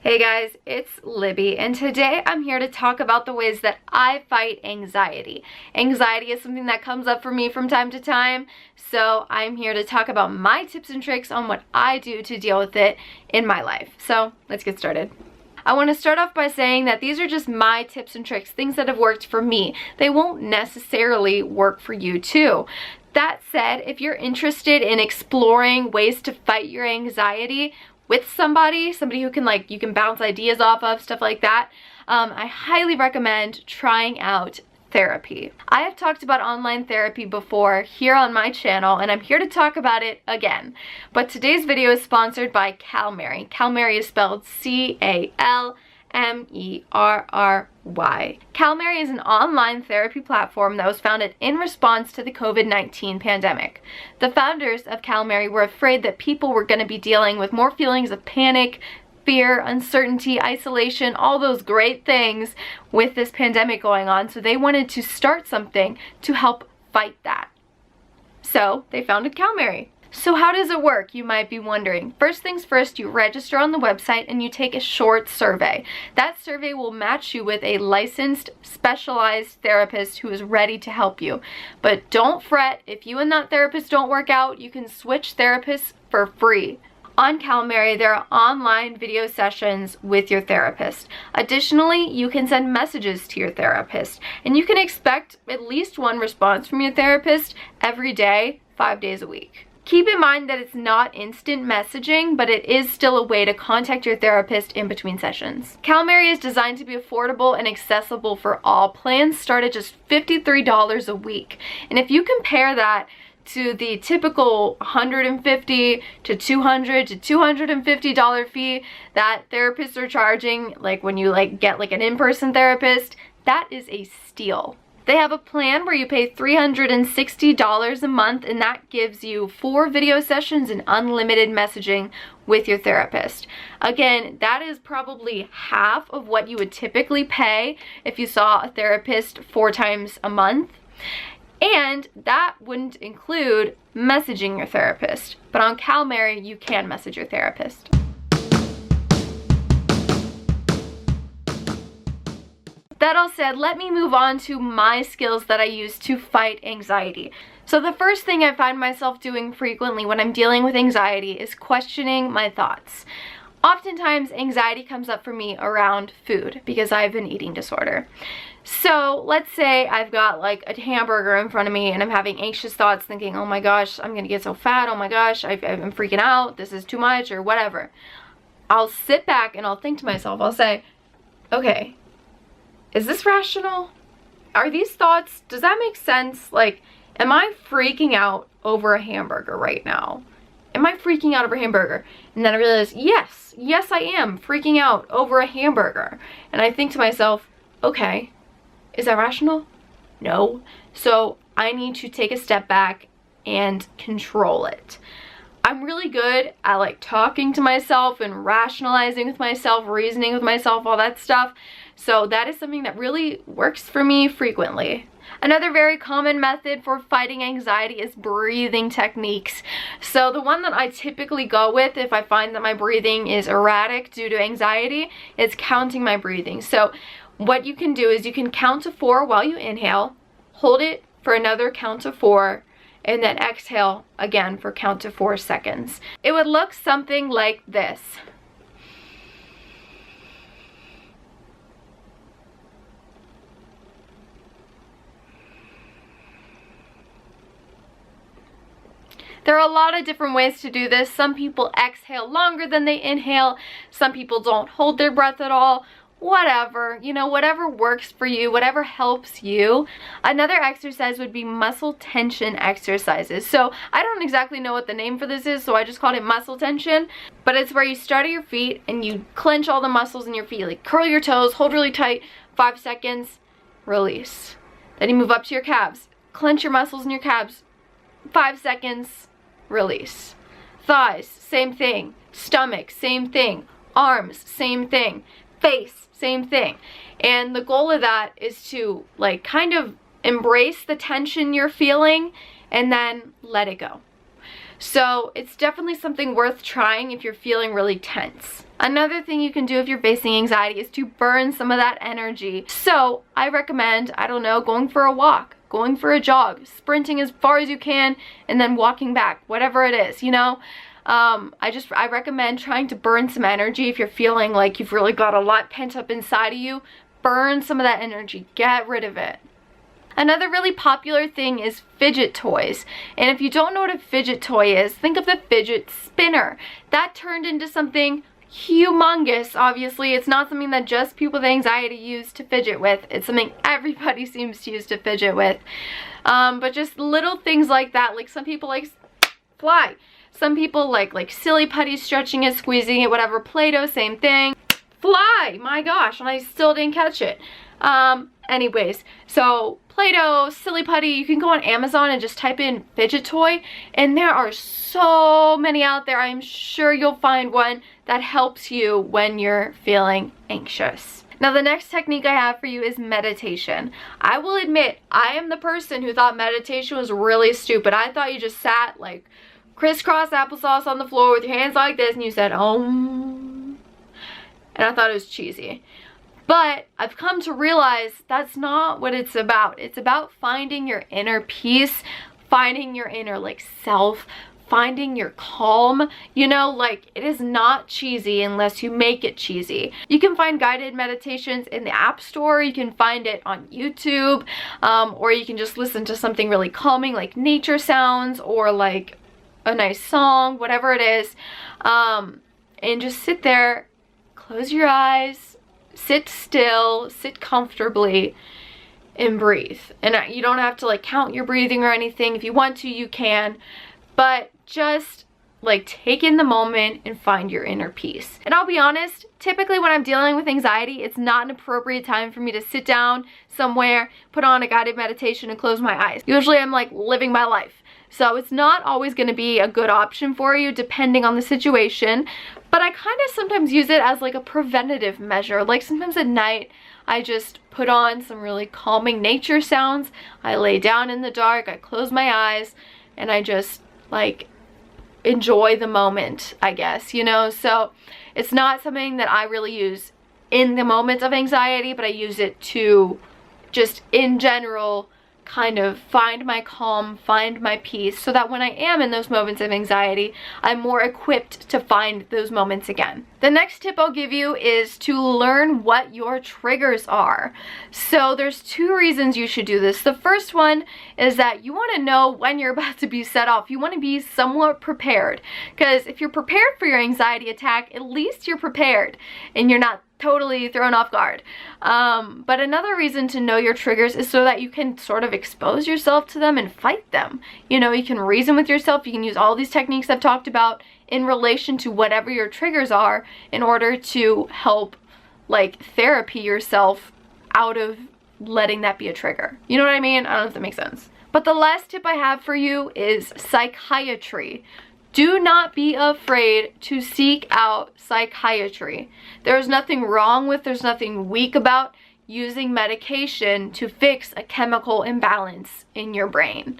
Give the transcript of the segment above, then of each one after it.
Hey guys, it's Libby, and today I'm here to talk about the ways that I fight anxiety. Anxiety is something that comes up for me from time to time, so I'm here to talk about my tips and tricks on what I do to deal with it in my life. So let's get started. I want to start off by saying that these are just my tips and tricks, things that have worked for me. They won't necessarily work for you too. That said, if you're interested in exploring ways to fight your anxiety with somebody who can you can bounce ideas off of, stuff like that, I highly recommend trying out therapy. I have talked about online therapy before here on my channel, and I'm here to talk about it again. But today's video is sponsored by calmerry. Calmerry is spelled C-A-L-M-E-R-R-Y. Calmerry is an online therapy platform that was founded in response to the COVID-19 pandemic. The founders of Calmerry were afraid that people were going to be dealing with more feelings of panic, fear, uncertainty, isolation, all those great things with this pandemic going on, so they wanted to start something to help fight that. So they founded Calmerry. So how does it work, you might be wondering? First things first, you register on the website and you take a short survey. That survey will match you with a licensed, specialized therapist who is ready to help you. But don't fret, if you and that therapist don't work out, you can switch therapists for free. On Calmerry, there are online video sessions with your therapist. Additionally, you can send messages to your therapist, and you can expect at least one response from your therapist every day, 5 days a week. Keep in mind that it's not instant messaging, but it is still a way to contact your therapist in between sessions. Calmerry is designed to be affordable and accessible for all. Plans start at just $53 a week. And if you compare that to the typical $150 to $200 to $250 fee that therapists are charging, like when you get an in-person therapist, that is a steal. They have a plan where you pay $360 a month, and that gives you 4 video sessions and unlimited messaging with your therapist. Again, that is probably half of what you would typically pay if you saw a therapist 4 times a month. And that wouldn't include messaging your therapist. But on Calmerry, you can message your therapist. That all said, let me move on to my skills that I use to fight anxiety. So the first thing I find myself doing frequently when I'm dealing with anxiety is questioning my thoughts. Oftentimes, anxiety comes up for me around food because I have an eating disorder. So let's say I've got a hamburger in front of me and I'm having anxious thoughts thinking, oh my gosh, I'm gonna get so fat, oh my gosh, I'm freaking out, this is too much, or whatever. I'll sit back and I'll think to myself, I'll say, okay, is this rational? Are these thoughts, does that make sense? Am I freaking out over a hamburger right now? Am I freaking out over a hamburger? And then I realize, yes, I am freaking out over a hamburger. And I think to myself, okay, is that rational? No. So I need to take a step back and control it. I'm really good at talking to myself and rationalizing with myself, reasoning with myself, all that stuff. So that is something that really works for me frequently. Another very common method for fighting anxiety is breathing techniques. So the one that I typically go with if I find that my breathing is erratic due to anxiety is counting my breathing. So what you can do is you can count to 4 while you inhale, hold it for another count to 4, and then exhale again for count to 4 seconds. It would look something like this. There are a lot of different ways to do this. Some people exhale longer than they inhale. Some people don't hold their breath at all. Whatever, whatever works for you, whatever helps you. Another exercise would be muscle tension exercises. So I don't exactly know what the name for this is, so I just called it muscle tension. But it's where you start at your feet and you clench all the muscles in your feet. Curl your toes, hold really tight, 5 seconds, release. Then you move up to your calves. Clench your muscles in your calves, 5 seconds, release. Thighs, same thing. Stomach, same thing. Arms, same thing. Face, same thing. And the goal of that is to kind of embrace the tension you're feeling and then let it go. So it's definitely something worth trying if you're feeling really tense. Another thing you can do if you're facing anxiety is to burn some of that energy. So I recommend, I don't know, going for a walk, going for a jog, sprinting as far as you can, and then walking back, whatever it is, you know? I recommend trying to burn some energy if you're feeling like you've really got a lot pent up inside of you. Burn some of that energy, get rid of it. Another really popular thing is fidget toys. And if you don't know what a fidget toy is, think of the fidget spinner. That turned into something humongous. Obviously, it's not something that just people with anxiety use to fidget with. It's something everybody seems to use to fidget with. But just little things like that, like some people like fly. Some people like silly putty, stretching it, squeezing it, whatever. Play-Doh, same thing. Fly, my gosh, and I still didn't catch it. Anyways, so Play-Doh, silly putty, you can go on Amazon and just type in fidget toy, and there are so many out there. I'm sure you'll find one that helps you when you're feeling anxious. Now the next technique I have for you is meditation. I will admit, I am the person who thought meditation was really stupid. I thought you just sat like crisscross applesauce on the floor with your hands like this and you said, and I thought it was cheesy. But I've come to realize that's not what it's about. It's about finding your inner peace, finding your inner like self, finding your calm. You know, like it is not cheesy unless you make it cheesy. You can find guided meditations in the App Store. You can find it on YouTube, or you can just listen to something really calming like nature sounds or like a nice song, whatever it is, and just sit there, close your eyes, sit still, sit comfortably, and breathe. And you don't have to like count your breathing or anything. If you want to, you can, but just like take in the moment and find your inner peace. And I'll be honest, typically when I'm dealing with anxiety, it's not an appropriate time for me to sit down somewhere, put on a guided meditation, and close my eyes. Usually I'm like living my life. So it's not always going to be a good option for you depending on the situation, but I kind of sometimes use it as like a preventative measure. Like sometimes at night I just put on some really calming nature sounds, I lay down in the dark, I close my eyes, and I just like enjoy the moment, I guess, you know? So it's not something that I really use in the moments of anxiety, but I use it to just in general kind of find my calm, find my peace, so that when I am in those moments of anxiety, I'm more equipped to find those moments again. The next tip I'll give you is to learn what your triggers are. So there's two reasons you should do this. The first one is that you want to know when you're about to be set off. You want to be somewhat prepared, because if you're prepared for your anxiety attack, at least you're prepared and you're not totally thrown off guard. But another reason to know your triggers is so that you can sort of expose yourself to them and fight them. You know, you can reason with yourself. You can use all these techniques I've talked about in relation to whatever your triggers are in order to help like therapy yourself out of letting that be a trigger. You know what I mean? I don't know if that makes sense. But the last tip I have for you is psychiatry. Do not be afraid to seek out psychiatry. There's nothing wrong with, there's nothing weak about using medication to fix a chemical imbalance in your brain.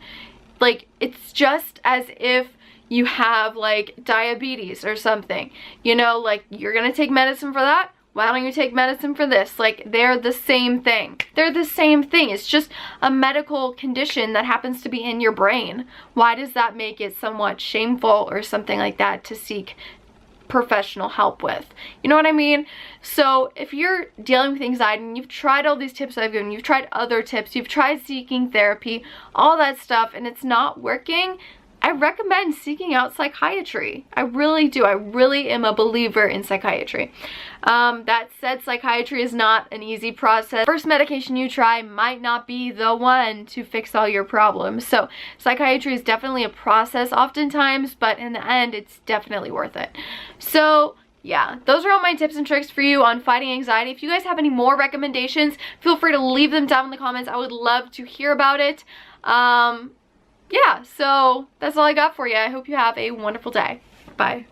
Like, it's just as if you have like diabetes or something. You know, like you're gonna take medicine for that? Why don't you take medicine for this? Like, they're the same thing. They're the same thing. It's just a medical condition that happens to be in your brain. Why does that make it somewhat shameful or something like that to seek professional help with? You know what I mean? So if you're dealing with anxiety and you've tried all these tips I've given, you've tried other tips, you've tried seeking therapy, all that stuff, and it's not working, I recommend seeking out psychiatry. I really do. I really am a believer in psychiatry. That said, psychiatry is not an easy process. First medication you try might not be the one to fix all your problems. So psychiatry is definitely a process oftentimes, but in the end, it's definitely worth it. So yeah, those are all my tips and tricks for you on fighting anxiety. If you guys have any more recommendations, feel free to leave them down in the comments. I would love to hear about it. Yeah, so that's all I got for you. I hope you have a wonderful day. Bye.